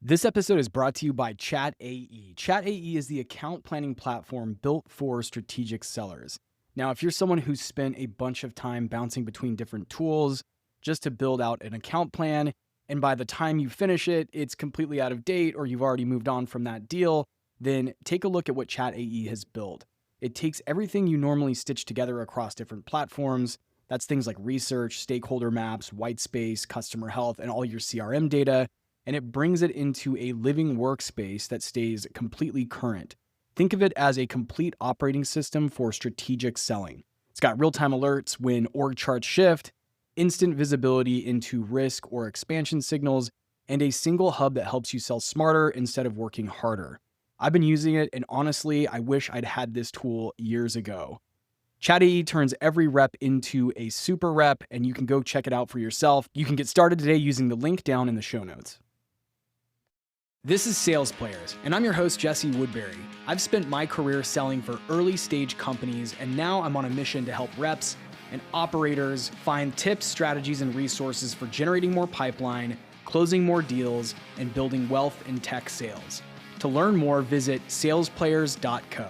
This episode is brought to you by ChatAE. ChatAE is the account planning platform built for strategic sellers. Now, if you're someone who's spent a bunch of time bouncing between different tools just to build out an account plan, and by the time you finish it, it's completely out of date or you've already moved on from that deal, then take a look at what ChatAE has built. It takes everything you normally stitch together across different platforms. That's things like research, stakeholder maps, white space, customer health, and all your CRM data, and it brings it into a living workspace that stays completely current. Think of it as a complete operating system for strategic selling. It's got real-time alerts when org charts shift, instant visibility into risk or expansion signals, and a single hub that helps you sell smarter instead of working harder. I've been using it, and honestly, I wish I'd had this tool years ago. ChatAE turns every rep into a super rep, and you can go check it out for yourself. You can get started today using the link down in the show notes. This is Sales Players, and I'm your host, Jesse Woodbury. I've spent my career selling for early stage companies, and now I'm on a mission to help reps and operators find tips, strategies, and resources for generating more pipeline, closing more deals, and building wealth in tech sales. To learn more, visit salesplayers.co.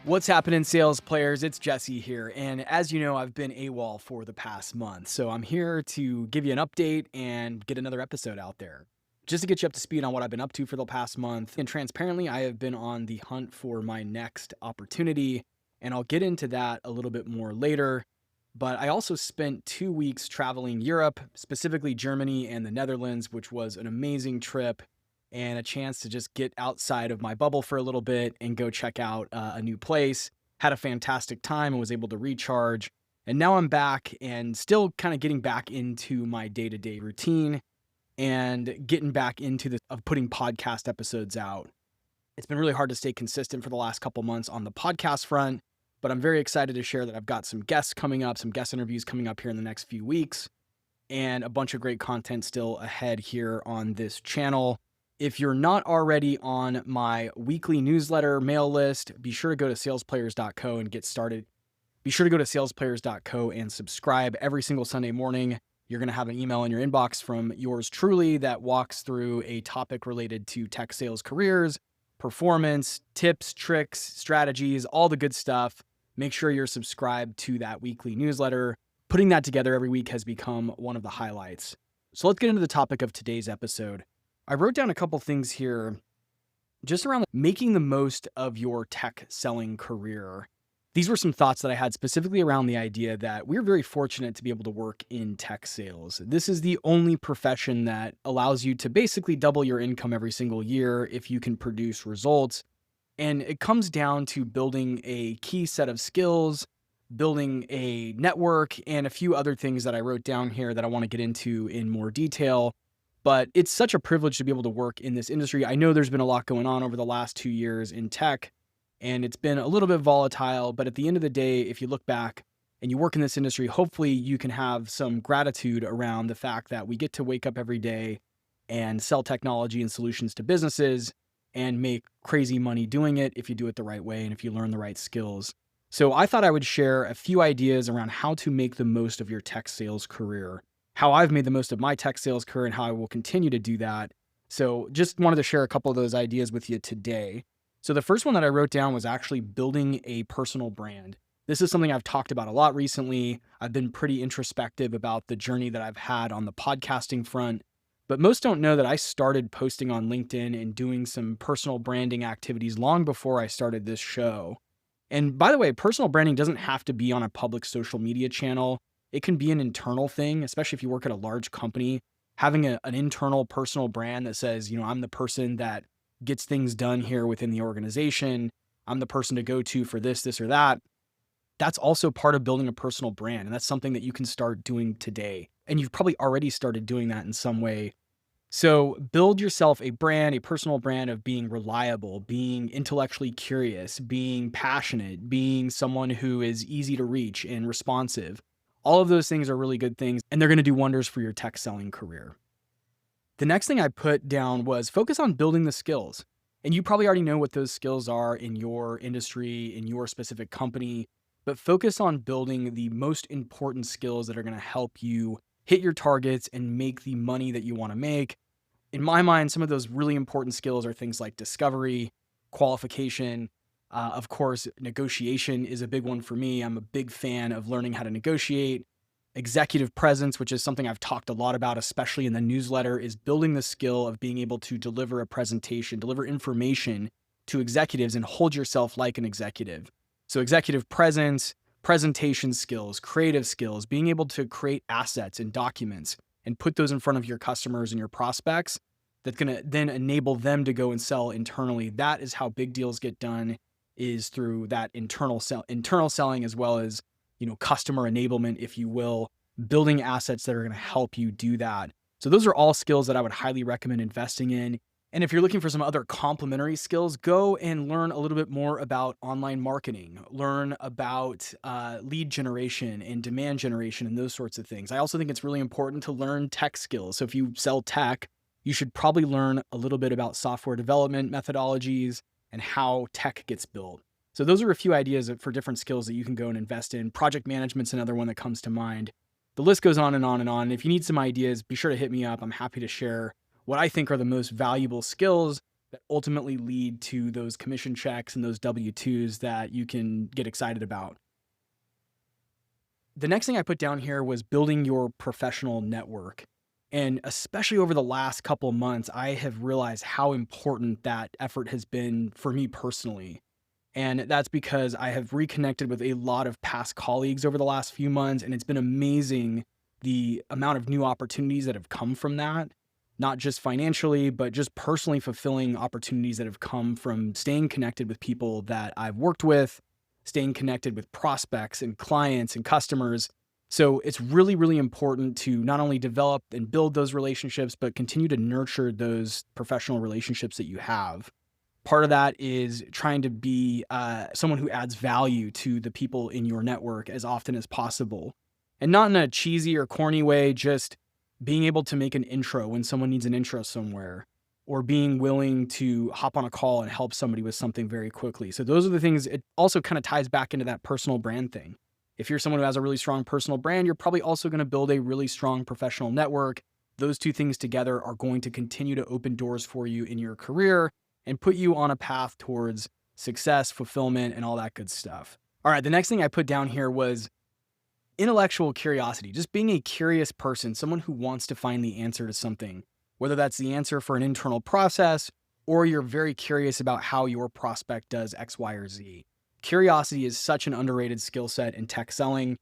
What's happening, Sales Players? It's Jesse here, and as you know, I've been AWOL for the past month, so I'm here to give you an update and get another episode out there. Just to get you up to speed on what I've been up to for the past month, and transparently, I have been on the hunt for my next opportunity, and I'll get into that a little bit more later. But I also spent 2 weeks traveling Europe, specifically Germany and the Netherlands, which was an amazing trip and a chance to just get outside of my bubble for a little bit and go check out a new place. Had a fantastic time and was able to recharge. And now I'm back and still kind of getting back into my day-to-day routine and getting back into of putting podcast episodes out. It's been really hard to stay consistent for the last couple months on the podcast front, but I'm very excited to share that I've got some guests coming up, some guest interviews coming up here in the next few weeks, and a bunch of great content still ahead here on this channel. If you're not already on my weekly newsletter mail list, be sure to go to salesplayers.co and get started. Be sure to go to salesplayers.co and subscribe every single Sunday morning. You're going to have an email in your inbox from yours truly that walks through a topic related to tech sales careers, performance, tips, tricks, strategies, all the good stuff. Make sure you're subscribed to that weekly newsletter. Putting that together every week has become one of the highlights. So let's get into the topic of today's episode. I wrote down a couple things here just around making the most of your tech selling career. These were some thoughts that I had specifically around the idea that we're very fortunate to be able to work in tech sales. This is the only profession that allows you to basically double your income every single year if you can produce results. And it comes down to building a key set of skills, building a network, and a few other things that I wrote down here that I want to get into in more detail. But it's such a privilege to be able to work in this industry. I know there's been a lot going on over the last 2 years in tech, and it's been a little bit volatile, but at the end of the day, if you look back and you work in this industry, hopefully you can have some gratitude around the fact that we get to wake up every day and sell technology and solutions to businesses and make crazy money doing it if you do it the right way and if you learn the right skills. So I thought I would share a few ideas around how to make the most of your tech sales career, how I've made the most of my tech sales career and how I will continue to do that. So just wanted to share a couple of those ideas with you today. So the first one that I wrote down was actually building a personal brand. This is something I've talked about a lot recently. I've been pretty introspective about the journey that I've had on the podcasting front, but most don't know that I started posting on LinkedIn and doing some personal branding activities long before I started this show. And by the way, personal branding doesn't have to be on a public social media channel. It can be an internal thing, especially if you work at a large company. Having an internal personal brand that says, I'm the person that gets things done here within the organization. I'm the person to go to for this or that. That's also part of building a personal brand. And that's something that you can start doing today. And you've probably already started doing that in some way. So build yourself a brand, a personal brand of being reliable, being intellectually curious, being passionate, being someone who is easy to reach and responsive. All of those things are really good things, and they're going to do wonders for your tech selling career. The next thing I put down was focus on building the skills. And you probably already know what those skills are in your industry, in your specific company, but focus on building the most important skills that are going to help you hit your targets and make the money that you want to make. in my mind, some of those really important skills are things like discovery, qualification. Of course, negotiation is a big one for me. I'm a big fan of learning how to negotiate. Executive presence, which is something I've talked a lot about, especially in the newsletter, is building the skill of being able to deliver a presentation, deliver information to executives and hold yourself like an executive. So executive presence, presentation skills, creative skills, being able to create assets and documents and put those in front of your customers and your prospects that's going to then enable them to go and sell internally. That is how big deals get done, is through that internal selling, as well as, customer enablement, if you will, building assets that are going to help you do that. So those are all skills that I would highly recommend investing in. And if you're looking for some other complementary skills, go and learn a little bit more about online marketing, learn about lead generation and demand generation and those sorts of things. I also think it's really important to learn tech skills. So if you sell tech, you should probably learn a little bit about software development methodologies and how tech gets built. So those are a few ideas for different skills that you can go and invest in. Project management's another one that comes to mind. The list goes on and on and on. If you need some ideas, be sure to hit me up. I'm happy to share what I think are the most valuable skills that ultimately lead to those commission checks and those W-2s that you can get excited about. The next thing I put down here was building your professional network. And especially over the last couple of months, I have realized how important that effort has been for me personally. And that's because I have reconnected with a lot of past colleagues over the last few months, and it's been amazing the amount of new opportunities that have come from that, not just financially, but just personally fulfilling opportunities that have come from staying connected with people that I've worked with, staying connected with prospects and clients and customers. So it's really, really important to not only develop and build those relationships, but continue to nurture those professional relationships that you have. Part of that is trying to be someone who adds value to the people in your network as often as possible. And not in a cheesy or corny way, just being able to make an intro when someone needs an intro somewhere, or being willing to hop on a call and help somebody with something very quickly. So those are the things. It also kind of ties back into that personal brand thing. If you're someone who has a really strong personal brand, you're probably also going to build a really strong professional network. Those two things together are going to continue to open doors for you in your career and put you on a path towards success, fulfillment, and all that good stuff. All right, the next thing I put down here was intellectual curiosity, just being a curious person, someone who wants to find the answer to something, whether that's the answer for an internal process or you're very curious about how your prospect does X, Y, or Z. Curiosity is such an underrated skill set in tech selling.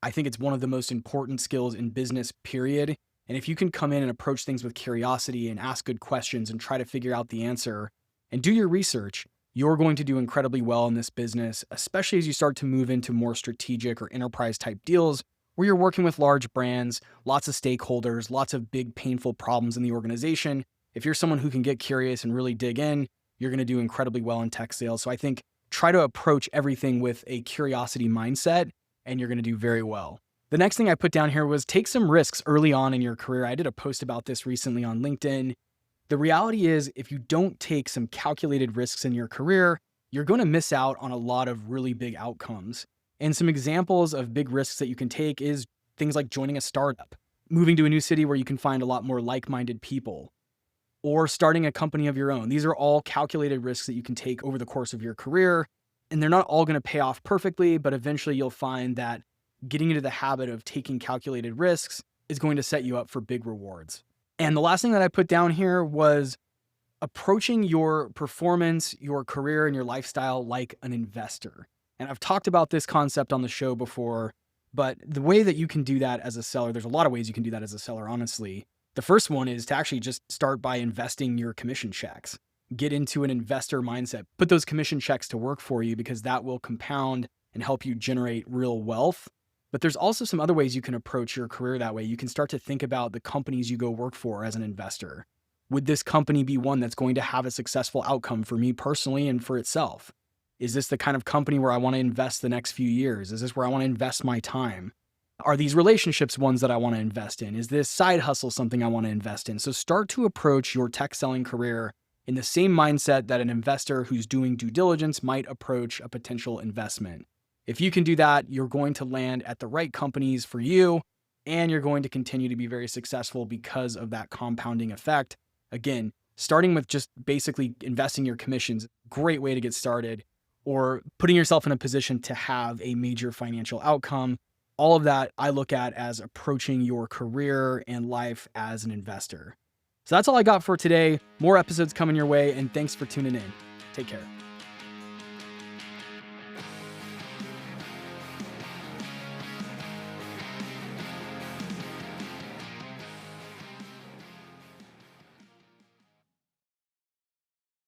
I think it's one of the most important skills in business, period. And if you can come in and approach things with curiosity and ask good questions and try to figure out the answer and do your research, you're going to do incredibly well in this business, especially as you start to move into more strategic or enterprise type deals where you're working with large brands, lots of stakeholders, lots of big, painful problems in the organization. If you're someone who can get curious and really dig in, you're going to do incredibly well in tech sales. So I think try to approach everything with a curiosity mindset and you're going to do very well. The next thing I put down here was take some risks early on in your career. I did a post about this recently on LinkedIn. The reality is, if you don't take some calculated risks in your career, you're going to miss out on a lot of really big outcomes. And some examples of big risks that you can take is things like joining a startup, moving to a new city where you can find a lot more like-minded people, or starting a company of your own. These are all calculated risks that you can take over the course of your career, and they're not all going to pay off perfectly, but eventually you'll find that getting into the habit of taking calculated risks is going to set you up for big rewards. And the last thing that I put down here was approaching your performance, your career, and your lifestyle like an investor. And I've talked about this concept on the show before, but the way that you can do that as a seller, there's a lot of ways you can do that as a seller, honestly. The first one is to actually just start by investing your commission checks. Get into an investor mindset. Put those commission checks to work for you because that will compound and help you generate real wealth. But there's also some other ways you can approach your career that way. You can start to think about the companies you go work for as an investor. Would this company be one that's going to have a successful outcome for me personally and for itself? Is this the kind of company where I want to invest the next few years? Is this where I want to invest my time? Are these relationships ones that I want to invest in? Is this side hustle something I want to invest in? So start to approach your tech selling career in the same mindset that an investor who's doing due diligence might approach a potential investment. If you can do that, you're going to land at the right companies for you, and you're going to continue to be very successful because of that compounding effect, Again, starting with just basically investing your commissions, great way to get started, or putting yourself in a position to have a major financial outcome. All of that I look at as approaching your career and life as an investor. So that's all I got for today. More episodes coming your way, and thanks for tuning in. Take care.